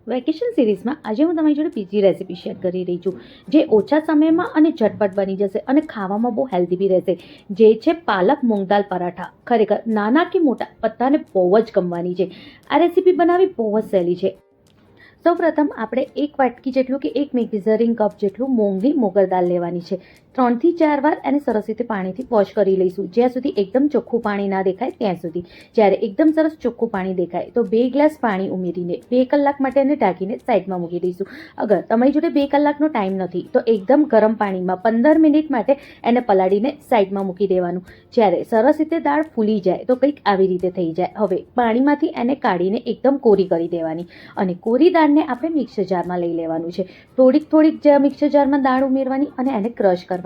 Vacation સિરીઝમાં આજે હું તમારી જોડે બીજી રેસીપી શેર કરી રહી છું, જે ઓછા સમયમાં અને ઝટપટ બની જશે અને ખાવામાં બહુ હેલ્ધી બી રહેશે, જે છે પાલક મૂંગ દાલ પરાઠા. ખરેખર નાના કે મોટા બધાને બહુ જ ગમવાની છે. આ રેસીપી બનાવવી બહુ જ સહેલી છે. સૌપ્રથમ આપણે એક વાટકી જેટલું કે એક મેઝરિંગ કપ જેટલું મૂંગની મોગર દાળ લેવાની છે. 3 થી 4 વાર એને સરસ રીતે પાણીથી વોશ કરી લઈશું, જ્યાં સુધી એકદમ ચોખ્ખું પાણી ના દેખાય ત્યાં સુધી. જ્યારે એકદમ સરસ ચોખ્ખું પાણી દેખાય તો 2 ગ્લાસ પાણી ઉમેરીને 2 કલાક માટે એને ઢાંકીને સાઈડમાં મૂકી દઈશું. અગર તમારી જોડે 2 કલાકનો ટાઈમ નથી તો એકદમ ગરમ પાણીમાં 15 મિનિટ માટે એને પલાળીને સાઈડમાં મૂકી દેવાનું. જ્યારે સરસ રીતે દાળ ફૂલી જાય તો કંઈક આવી રીતે થઈ જાય. હવે પાણીમાંથી એને કાઢીને એકદમ કોરી કરી દેવાની અને કોરી દાળને આપણે મિક્સર જારમાં લઈ લેવાનું છે. થોડીક મિક્સર જારમાં દાળ ઉમેરવાની અને એને ક્રશ કરવાની.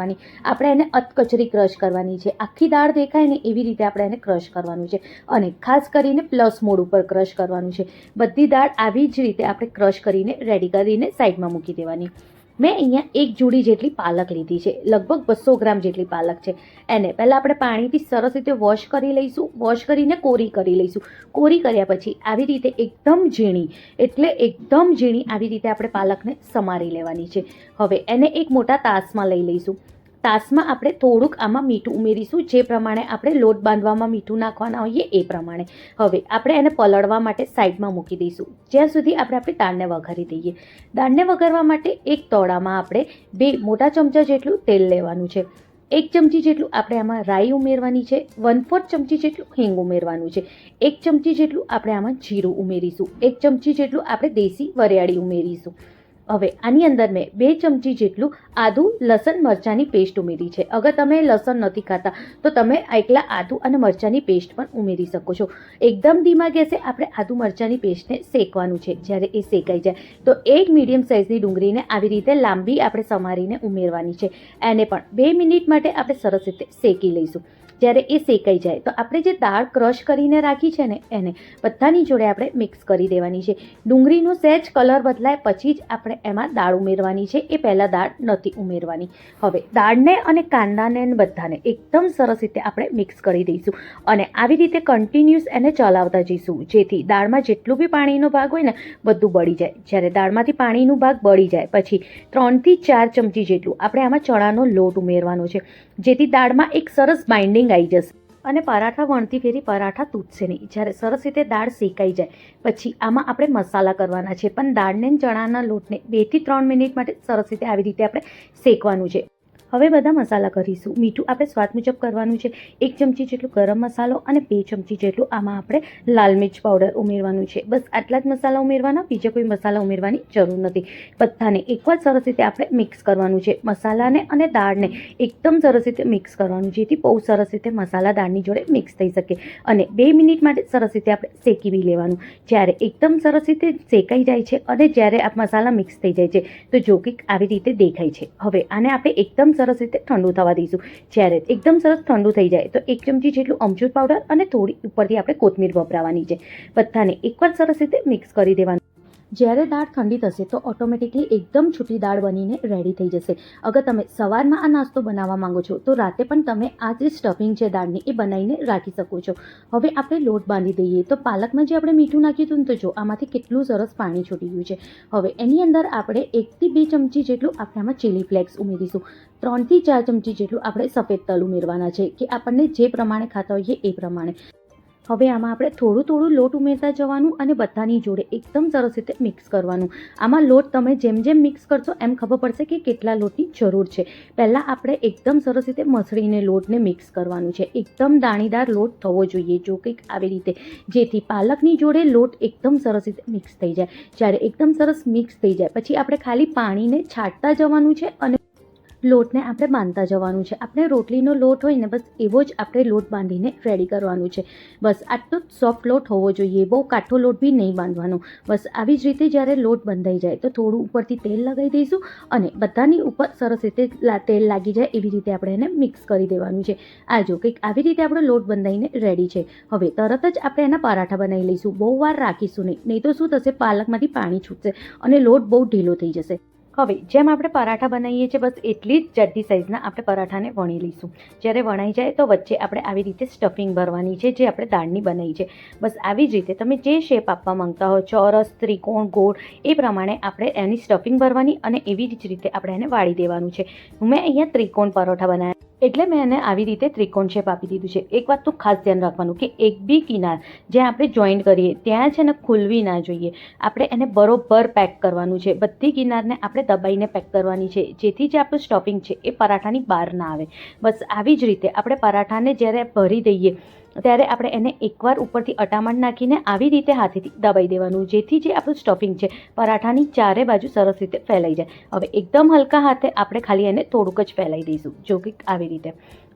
આપણે એને અધકચરી ક્રશ કરવાની છે. આખી દાળ દેખાય ને એવી રીતે આપણે એને ક્રશ કરવાનું છે અને ખાસ કરીને પ્લસ મોડ ઉપર ક્રશ કરવાનું છે. બધી દાળ આવી જ રીતે આપણે ક્રશ કરીને રેડી કરીને સાઈડમાં મૂકી દેવાની. મેં અહીંયા એક જોડી જેટલી પાલક લીધી છે, લગભગ 200 ગ્રામ જેટલી પાલક છે. એને પહેલાં આપણે પાણીથી સરસ રીતે વોશ કરી લઈશું. વોશ કરીને કોરી કરી લઈશું. કોરી કર્યા પછી આવી રીતે એકદમ ઝીણી આવી રીતે આપણે પાલકને સમારી લેવાની છે. હવે એને એક મોટા તાસમાં લઈ લઈશું. તાસમાં આપણે થોડુંક આમાં મીઠું ઉમેરીશું, જે પ્રમાણે આપણે લોટ બાંધવામાં મીઠું નાખવાના હોઈએ એ પ્રમાણે. હવે આપણે એને પલળવા માટે સાઈડમાં મૂકી દઈશું, જ્યાં સુધી આપણી દાળને વઘારી દઈએ. દાળને વઘારવા માટે એક તોડામાં આપણે 2 મોટા ચમચા જેટલું તેલ લેવાનું છે. 1 ચમચી જેટલું આપણે આમાં રાઈ ઉમેરવાની છે. 1/4 ચમચી જેટલું હિંગ ઉમેરવાનું છે. 1 ચમચી જેટલું આપણે આમાં જીરું ઉમેરીશું. 1 ચમચી જેટલું આપણે દેશી વરિયાળી ઉમેરીશું. હવે આની અંદર મેં 2 ચમચી જેટલું આદુ લસણ મરચાંની પેસ્ટ ઉમેરી છે. અગર તમે લસણ નથી ખાતા તો તમે એકલા આદુ અને મરચાંની પેસ્ટ પણ ઉમેરી શકો છો. એકદમ ધીમા ગેસે આપણે આદુ મરચાંની પેસ્ટને શેકવાનું છે. જ્યારે એ શેકાઈ જાય તો એક મીડિયમ સાઇઝની ડુંગળીને આવી રીતે લાંબી આપણે સમારીને ઉમેરવાની છે. એને પણ 2 મિનિટ માટે આપણે સરસ રીતે શેકી લઈશું. જ્યારે એ શેકાઈ જાય તો આપણે જે દાળ ક્રશ કરીને રાખી છે ને એને બધાની જોડે આપણે મિક્સ કરી દેવાની છે. ડુંગળીનો સહેજ કલર બદલાય પછી જ આપણે એમાં દાળ ઉમેરવાની છે, એ પહેલાં દાળ નથી ઉમેરવાની. હવે દાળને અને કાંદાને બધાને એકદમ સરસ રીતે આપણે મિક્સ કરી દઈશું અને આવી રીતે કન્ટિન્યુઅસ એને ચલાવતા જઈશું, જેથી દાળમાં જેટલું બી પાણીનો ભાગ હોય ને બધું બળી જાય. જ્યારે દાળમાંથી પાણીનો ભાગ બળી જાય પછી 3 થી 4 ચમચી જેટલું આપણે આમાં ચણાનો લોટ ઉમેરવાનો છે, જેથી દાળમાં એક સરસ બાઇન્ડિંગ આવી જશે અને પરાઠા વણતી ફેરી પરાઠા તૂટશે નહીં. જ્યારે સરસ રીતે દાળ શેકાઈ જાય પછી આમાં આપણે મસાલા કરવાના છે, પણ દાળને ચણાના લોટને 2 થી 3 મિનિટ માટે સરસ રીતે આવી રીતે આપણે શેકવાનું છે. હવે બધા મસાલા કરીશું. મીઠું આપણે સ્વાદ મુજબ કરવાનું છે. 1 ચમચી જેટલું ગરમ મસાલો અને 2 ચમચી જેટલું આમાં આપણે લાલ મિર્ચ પાવડર ઉમેરવાનું છે. બસ આટલા જ મસાલા ઉમેરવાના, બીજા કોઈ મસાલા ઉમેરવાની જરૂર નથી. બધાને એકવાર સરસ રીતે આપણે મિક્સ કરવાનું છે. મસાલાને અને દાળને એકદમ સરસ રીતે મિક્સ કરવાનું, જેથી બહુ સરસ રીતે મસાલા દાળની જોડે મિક્સ થઈ શકે અને 2 મિનિટ માટે સરસ રીતે આપણે શેકી બી લેવાનું. જ્યારે એકદમ સરસ રીતે શેકાઈ જાય છે અને જ્યારે આ મસાલા મિક્સ થઈ જાય છે તો જો કંઈક આવી રીતે દેખાય છે. હવે આને આપણે એકદમ સરસ રીતે ઠંડુ થવા દઈશું. જ્યારે એકદમ સરસ ઠંડુ થઈ જાય તો 1 ચમચી જેટલું અમચૂર પાવડર અને થોડી ઉપરથી આપણે કોથમીર વપરાવાની છે. બધાને એકવાર સરસ રીતે મિક્સ કરી દેવાનું. જ્યારે દાળ ઠંડી થશે તો ઓટોમેટિકલી એકદમ છૂટી દાળ બનીને રેડી થઈ જશે. અગર તમે સવારમાં આ નાસ્તો બનાવવા માંગો છો તો રાતે પણ તમે આ જે સ્ટફિંગ છે દાળની એ બનાવીને રાખી શકો છો. હવે આપણે લોટ બાંધી દઈએ. તો પાલકમાં જે આપણે મીઠું નાખ્યું હતું ને તો જો આમાંથી કેટલું સરસ પાણી છૂટી ગયું છે. હવે એની અંદર આપણે 1 થી 2 ચમચી જેટલું આપણે આમાં ચીલી ફ્લેક્સ ઉમેરીશું. 3 થી 4 ચમચી જેટલું આપણે સફેદ તલ ઉમેરવાના છે, કે આપણને જે પ્રમાણે ખાતા હોઈએ એ પ્રમાણે. હવે આમાં આપણે થોડું લોટ ઉમેરતા જવાનું અને બધાની જોડે એકદમ સરસ રીતે મિક્સ કરવાનું. આમાં લોટ તમે જેમ મિક્સ કરશો એમ ખબર પડશે કે કેટલા લોટની જરૂર છે. પહેલાં આપણે એકદમ સરસ રીતે મસળીને લોટને મિક્સ કરવાનું છે. એકદમ દાણીદાર લોટ થવો જોઈએ, જો કંઈક આવી રીતે, જેથી પાલકની જોડે લોટ એકદમ સરસ રીતે મિક્સ થઈ જાય. જ્યારે એકદમ સરસ મિક્સ થઈ જાય પછી આપણે ખાલી પાણીને છાંટતા જવાનું છે અને લોટને આપણે બાંધતા જવાનું છે. આપણે રોટલીનો લોટ હોય ને બસ એવો જ આપણે લોટ બાંધીને રેડી કરવાનું છે. બસ આટલો સોફ્ટ લોટ હોવો જોઈએ, બહુ કાઠો લોટ બી નહીં બાંધવાનો. બસ આવી જ રીતે જ્યારે લોટ બંધાઈ જાય તો થોડું ઉપરથી તેલ લગાવી દઈશું અને બધાની ઉપર સરસ રીતે તેલ લાગી જાય એવી રીતે આપણે એને મિક્સ કરી દેવાનું છે. આ જો કંઈક આવી રીતે આપણો લોટ બંધાઈને રેડી છે. હવે તરત જ આપણે એના પરાઠા બનાવી લઈશું. બહુ વાર રાખીશું નહીં તો શું થશે, પાલકમાંથી પાણી છૂટશે અને લોટ બહુ ઢીલો થઈ જશે. હવે જેમ આપણે પરાઠા બનાવીએ છીએ બસ એટલી જ જાડી સાઇઝના આપણે પરાઠાને વણી લઈશું. જ્યારે વણાઈ જાય તો વચ્ચે આપણે આવી રીતે સ્ટફિંગ ભરવાની છે, જે આપણે દાળની બનાવી છે. બસ આવી જ રીતે તમે જે શેપ આપવા માંગતા હો, ચોરસ, ત્રિકોણ, ગોળ, એ પ્રમાણે આપણે એની સ્ટફિંગ ભરવાની અને એવી જ રીતે આપણે એને વાળી દેવાનું છે. મેં અહીંયા ત્રિકોણ પરોઠા બનાવ્યા એટલે મેં એને આવી રીતે ત્રિકોણ શેપ આપી દીધું છે. એક વાતનું ખાસ ધ્યાન રાખવાનું કે એક બી કિનાર જ્યાં આપણે જોઈન્ટ કરીએ ત્યાં છે ને ખુલવી ના જોઈએ. આપણે એને બરોબર પેક કરવાનું છે. બધી કિનારને આપણે દબાઈને પેક કરવાની છે, જેથી જે આપણું સ્ટફિંગ છે એ પરાઠાની બહાર ના આવે. બસ આવી જ રીતે આપણે પરાઠાને જ્યારે ભરી દઈએ ત્યારે આપણે એને એકવાર ઉપરથી અટામણ નાખીને આવી રીતે હાથેથી દબાઈ દેવાનું, જેથી જે આપણું સ્ટફિંગ છે પરાઠાની ચારે બાજુ સરસ રીતે ફેલાઈ જાય. હવે એકદમ હલકા હાથે આપણે ખાલી એને થોડુંક જ ફેલાઈ દઈશું, જો કે આવી રીતે.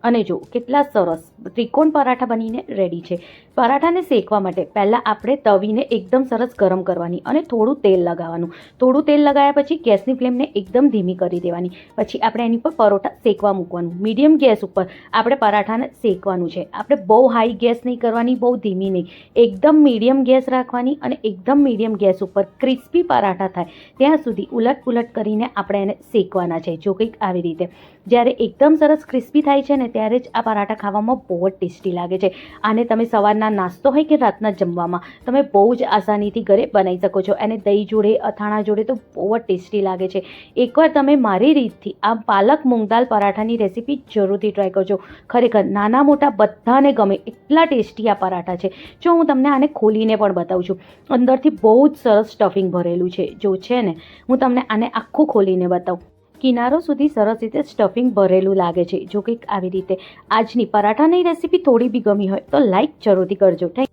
અને જો કેટલા સરસ ત્રિકોણ પરાઠા બનીને રેડી છે. પરાઠાને શેકવા માટે પહેલાં આપણે તવીને એકદમ સરસ ગરમ કરવાની અને થોડું તેલ લગાવવાનું. થોડું તેલ લગાવ્યા પછી ગેસની ફ્લેમને એકદમ ધીમી કરી દેવાની. પછી આપણે એની પર પરોઠા શેકવા મૂકવાનું. મીડિયમ ગેસ ઉપર આપણે પરાઠાને શેકવાનું છે. આપણે બહુ હાઈ ગેસ નહીં કરવાની, બહુ ધીમી નહીં, એકદમ મીડિયમ ગેસ રાખવાની અને એકદમ મીડિયમ ગેસ ઉપર ક્રિસ્પી પરાઠા થાય ત્યાં સુધી ઉલટ પુલટ કરીને આપણે એને શેકવાના છે. જો કંઈક આવી રીતે જ્યારે એકદમ સરસ ક્રિસ્પી થાય છે ને ત્યારે જ આ પરાઠા ખાવામાં બહુ જ ટેસ્ટી લાગે છે. આને તમે સવારના નાસ્તો હોય કે રાતના જમવામાં તમે બહુ જ આસાનીથી ઘરે બનાવી શકો છો. અને દહીં જોડે, અથાણા જોડે તો બહુ જ ટેસ્ટી લાગે છે. એકવાર તમે મારી રીતથી આ પાલક મૂંગ દાલ પરાઠાની રેસીપી જરૂરથી ટ્રાય કરજો. ખરેખર નાના મોટા બધાને ગમે એટલા ટેસ્ટી આ પરાઠા છે. જો હું તમને આને ખોલીને પણ બતાવું છું, અંદરથી બહુ જ સરસ સ્ટફિંગ ભરેલું છે. જો છે ને હું તમને આને આખું ખોલીને બતાવું. કિનારો સુધી સરસ રીતે સ્ટફિંગ ભરેલું લાગે છે. જો કંઈક આવી રીતે આજની પરાઠાની રેસીપી થોડી બી ગમી હોય તો લાઈક જરૂરથી કરજો. થેન્ક